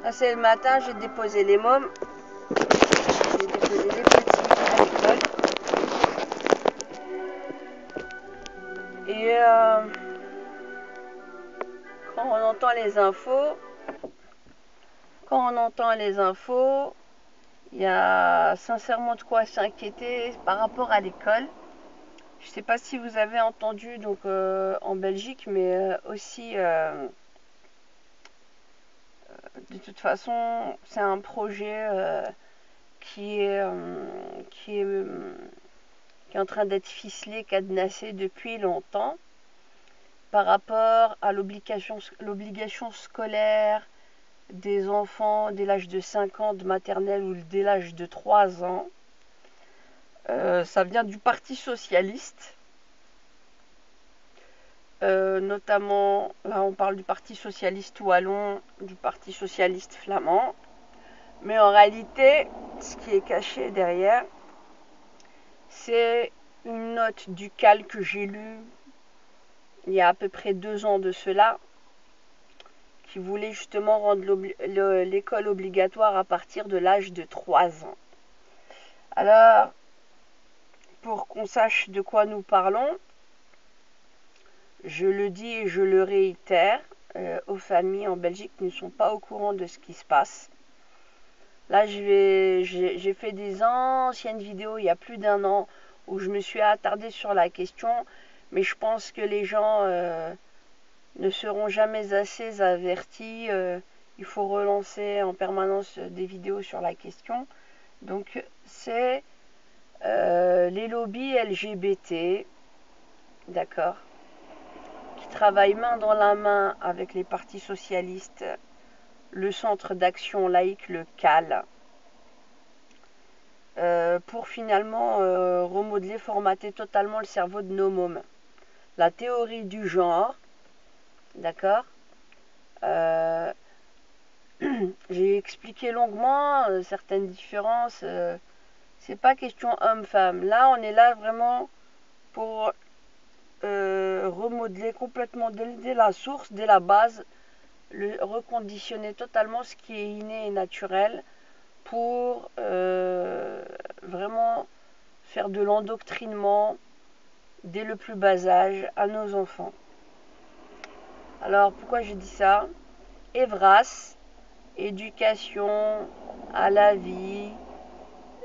Là, c'est le matin, j'ai déposé les mômes. J'ai déposé les petits à l'école. Et quand on entend les infos, il y a sincèrement de quoi s'inquiéter par rapport à l'école. Je ne sais pas si vous avez entendu donc en Belgique, mais aussi de toute façon, c'est un projet qui est en train d'être ficelé, cadenassé depuis longtemps par rapport à l'obligation scolaire des enfants dès l'âge de 5 ans de maternelle ou dès l'âge de 3 ans. Ça vient du Parti socialiste. Notamment, là on parle du Parti socialiste wallon, du Parti socialiste flamand. Mais en réalité, ce qui est caché derrière, c'est une note du CAL que j'ai lue il y a à peu près 2 ans de cela, qui voulait justement rendre l'école obligatoire à partir de l'âge de 3 ans. Alors, pour qu'on sache de quoi nous parlons, je le dis et je le réitère aux familles en Belgique qui ne sont pas au courant de ce qui se passe. Là, j'ai fait des anciennes vidéos il y a plus d'1 an où je me suis attardée sur la question, mais je pense que les gens ne seront jamais assez avertis. Il faut relancer en permanence des vidéos sur la question. Donc, c'est les lobbies LGBT, d'accord, qui travaillent main dans la main avec les partis socialistes, le Centre d'action laïque, le CAL, pour finalement remodeler, formater totalement le cerveau de nos mômes. La théorie du genre, d'accord, j'ai expliqué longuement certaines différences. C'est pas question homme-femme. Là, on est là vraiment pour remodeler complètement dès la source, dès la base, reconditionner totalement ce qui est inné et naturel pour vraiment faire de l'endoctrinement dès le plus bas âge à nos enfants. Alors, pourquoi je dis ça? EVRAS, éducation à la vie,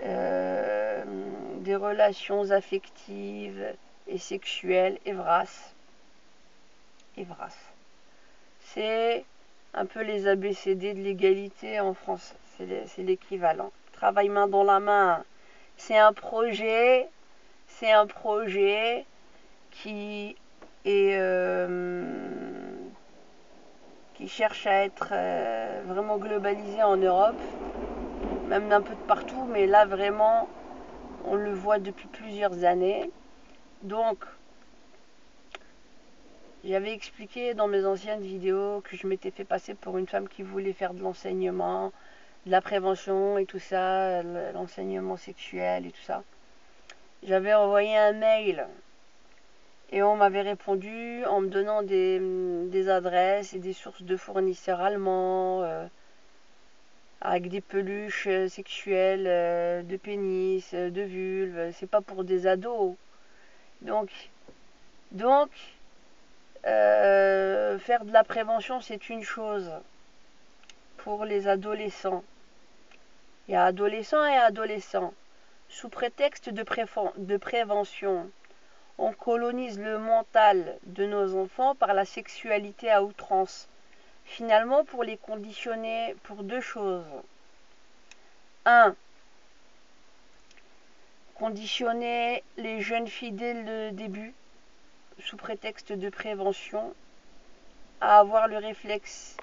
des relations affectives et sexuelles, EVRAS. C'est un peu les ABCD de l'égalité en France, c'est l'équivalent. Travail main dans la main, c'est un projet qui est qui cherche à être vraiment globalisé en Europe, même un peu de partout, mais là vraiment on le voit depuis plusieurs années. Donc j'avais expliqué dans mes anciennes vidéos que je m'étais fait passer pour une femme qui voulait faire de l'enseignement, de la prévention et tout ça, l'enseignement sexuel et tout ça. J'avais envoyé un mail et on m'avait répondu en me donnant des adresses et des sources de fournisseurs allemands avec des peluches sexuelles, de pénis, de vulve. C'est pas pour des ados. Donc faire de la prévention, c'est une chose pour les adolescents. Il y a adolescents et adolescents. Sous prétexte de prévention, on colonise le mental de nos enfants par la sexualité à outrance. Finalement, pour les conditionner pour 2 choses. 1. Conditionner les jeunes filles dès le début, sous prétexte de prévention, à avoir le réflexe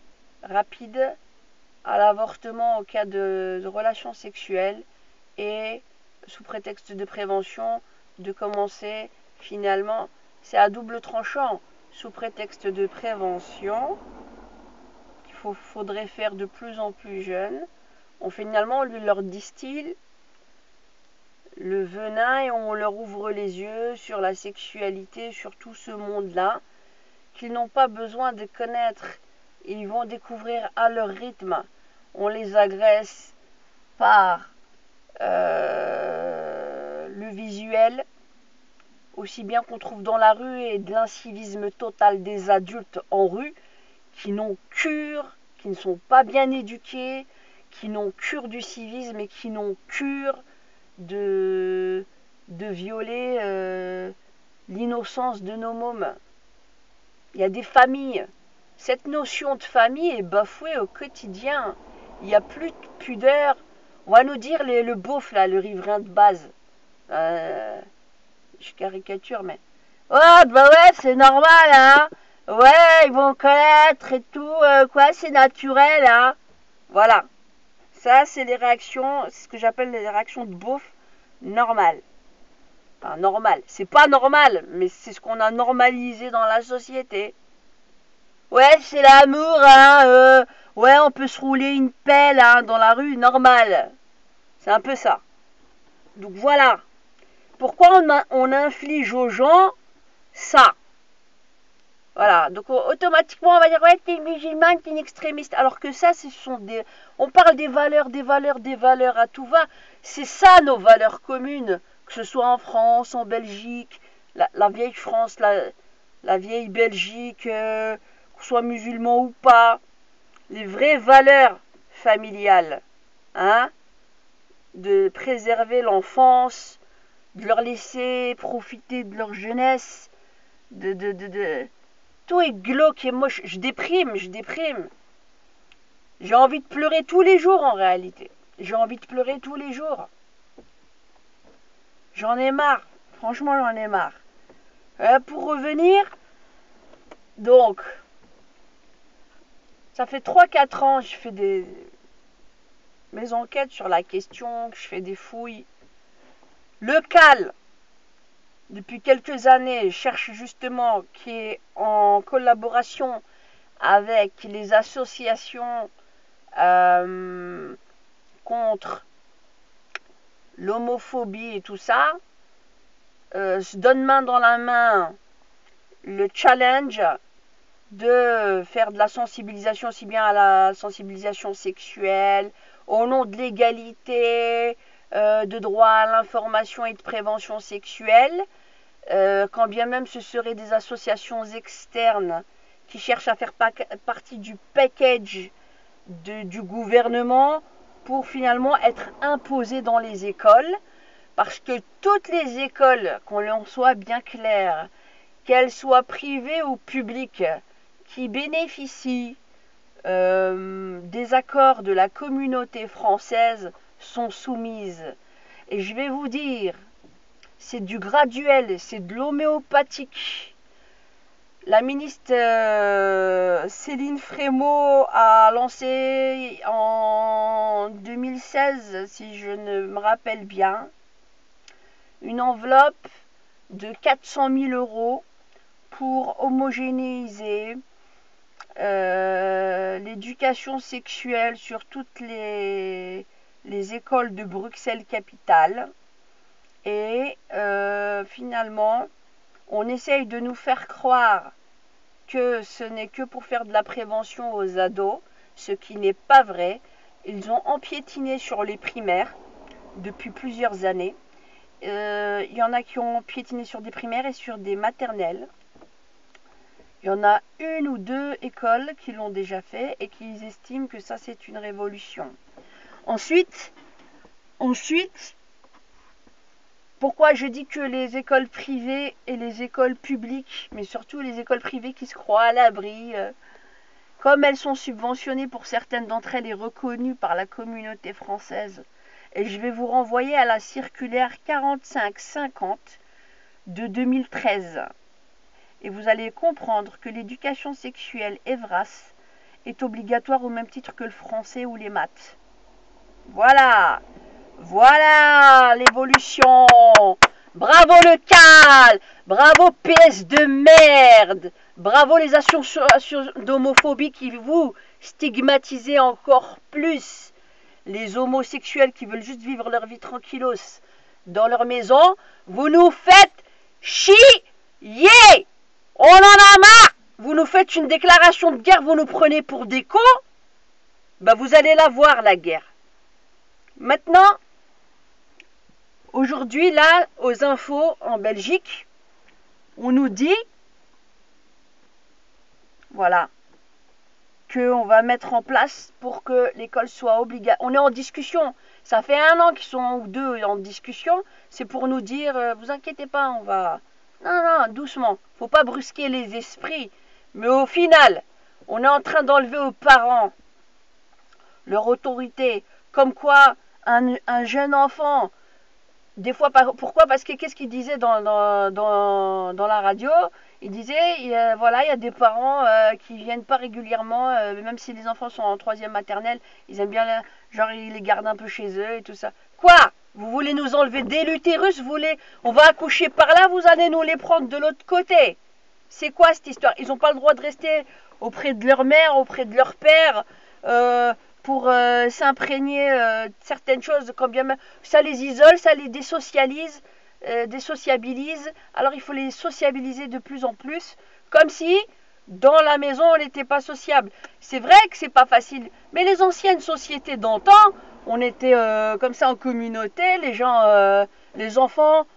rapide à l'avortement au cas de relations sexuelles et sous prétexte de prévention de commencer finalement, c'est à double tranchant, sous prétexte de prévention qu'il faudrait faire de plus en plus jeunes, finalement on leur distille le venin et on leur ouvre les yeux sur la sexualité, sur tout ce monde-là qu'ils n'ont pas besoin de connaître et ils vont découvrir à leur rythme. on les agresse par le visuel, aussi bien qu'on trouve dans la rue, et de l'incivisme total des adultes en rue, qui n'ont cure, qui ne sont pas bien éduqués, qui n'ont cure du civisme et qui n'ont cure de violer l'innocence de nos mômes. Il y a des familles. Cette notion de famille est bafouée au quotidien. Il n'y a plus de pudeur. On va nous dire le beauf, là, le riverain de base. Je caricature, mais... Ouais, bah ouais, c'est normal, hein. Ouais, ils vont connaître et tout. Quoi, c'est naturel, hein. Voilà. Ça, c'est les réactions, c'est ce que j'appelle les réactions de beauf normales. Enfin, normal. C'est pas normal, mais c'est ce qu'on a normalisé dans la société. Ouais, c'est l'amour, hein. Ouais, on peut se rouler une pelle, hein, dans la rue, normal. C'est un peu ça. Donc voilà. Pourquoi on inflige aux gens ça? Voilà. Donc automatiquement, on va dire, ouais, t'es musulmane, t'es une extrémiste. Alors que ça, ce sont des... On parle des valeurs à tout va. C'est ça, nos valeurs communes. Que ce soit en France, en Belgique, la vieille France, la vieille Belgique, qu'on soit musulman ou pas. Les vraies valeurs familiales. Hein? De préserver l'enfance, de leur laisser profiter de leur jeunesse, tout est glauque et moche. Je déprime. J'ai envie de pleurer tous les jours en réalité. J'ai envie de pleurer tous les jours. J'en ai marre. Franchement, j'en ai marre. Pour revenir, donc, ça fait 3-4 ans que je fais mes enquêtes sur la question, que je fais des fouilles. Le CAL, depuis quelques années, cherche justement, qui est en collaboration avec les associations contre l'homophobie et tout ça, se donne main dans la main le challenge de faire de la sensibilisation, aussi bien à la sensibilisation sexuelle, au nom de l'égalité, de droit à l'information et de prévention sexuelle, quand bien même ce seraient des associations externes qui cherchent à faire partie du package du gouvernement pour finalement être imposées dans les écoles, parce que toutes les écoles, qu'on en soit bien clair, qu'elles soient privées ou publiques, qui bénéficient des accords de la communauté française sont soumises. Et je vais vous dire, c'est du graduel, c'est de l'homéopathique. La ministre Céline Frémaux a lancé en 2016, si je ne me rappelle bien, une enveloppe de 400 000 € pour homogénéiser l'éducation sexuelle sur toutes les écoles de Bruxelles-Capitale. Et finalement, on essaye de nous faire croire que ce n'est que pour faire de la prévention aux ados, ce qui n'est pas vrai. Ils ont empiétiné sur les primaires depuis plusieurs années. Il y en a qui ont piétiné sur des primaires et sur des maternelles. Il y en a 1 ou 2 écoles qui l'ont déjà fait et qui estiment que ça c'est une révolution. Ensuite, pourquoi je dis que les écoles privées et les écoles publiques, mais surtout les écoles privées qui se croient à l'abri, comme elles sont subventionnées pour certaines d'entre elles et reconnues par la communauté française, et je vais vous renvoyer à la circulaire 45-50 de 2013. Et vous allez comprendre que l'éducation sexuelle EVRAS est obligatoire au même titre que le français ou les maths. Voilà l'évolution. Bravo le CAL, bravo PS de merde, bravo les associations d'homophobie qui vous stigmatisez encore plus les homosexuels qui veulent juste vivre leur vie tranquillos dans leur maison. Vous nous faites chier. On en a marre. Vous nous faites une déclaration de guerre, vous nous prenez pour des cons. bah vous allez la voir, la guerre. Maintenant, aujourd'hui, là, aux infos en Belgique, on nous dit, voilà, qu'on va mettre en place pour que l'école soit obligatoire. On est en discussion. Ça fait 1 an qu'ils sont ou 2 en discussion. C'est pour nous dire, vous inquiétez pas, on va... Non, doucement. Faut pas brusquer les esprits. Mais au final, on est en train d'enlever aux parents leur autorité. Comme quoi, un jeune enfant, des fois, pourquoi? Parce que qu'est-ce qu'il disait dans la radio? Il disait, voilà, il y a des parents qui viennent pas régulièrement, même si les enfants sont en 3e maternelle, ils aiment bien, genre, ils les gardent un peu chez eux et tout ça. Quoi? Vous voulez nous enlever dès l'utérus? On va accoucher par là, vous allez nous les prendre de l'autre côté. C'est quoi cette histoire? Ils n'ont pas le droit de rester auprès de leur mère, auprès de leur père, pour s'imprégner de certaines choses, comme bien ça les isole, ça les désociabilise. Alors il faut les sociabiliser de plus en plus, comme si dans la maison on n'était pas sociable. C'est vrai que c'est pas facile, mais les anciennes sociétés d'antan, on était comme ça en communauté, les enfants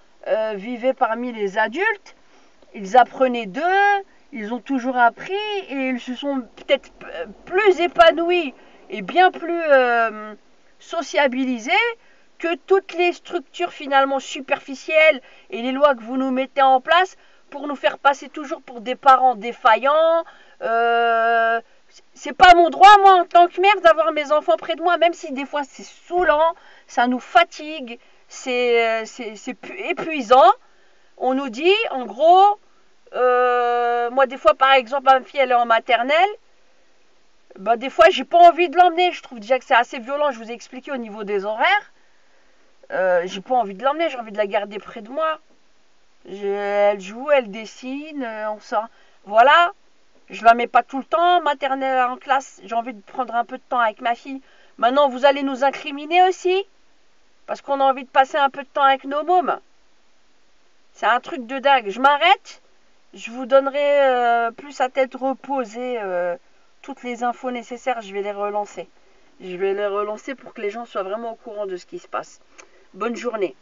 vivaient parmi les adultes, ils apprenaient d'eux, ils ont toujours appris et ils se sont peut-être plus épanouis et bien plus sociabilisés que toutes les structures finalement superficielles et les lois que vous nous mettez en place pour nous faire passer toujours pour des parents défaillants. C'est pas mon droit, moi, en tant que mère, d'avoir mes enfants près de moi, même si des fois c'est saoulant, ça nous fatigue, c'est épuisant. On nous dit, en gros, moi des fois par exemple, ma fille elle est en maternelle, bah, des fois j'ai pas envie de l'emmener, je trouve déjà que c'est assez violent, je vous ai expliqué au niveau des horaires. J'ai pas envie de l'emmener, j'ai envie de la garder près de moi. Elle joue, elle dessine, on sort. Voilà, je la mets pas tout le temps, maternelle en classe, j'ai envie de prendre un peu de temps avec ma fille. Maintenant, vous allez nous incriminer aussi, parce qu'on a envie de passer un peu de temps avec nos mômes. C'est un truc de dingue. Je m'arrête, je vous donnerai plus à tête reposée toutes les infos nécessaires, je vais les relancer. Je vais les relancer pour que les gens soient vraiment au courant de ce qui se passe. Bonne journée.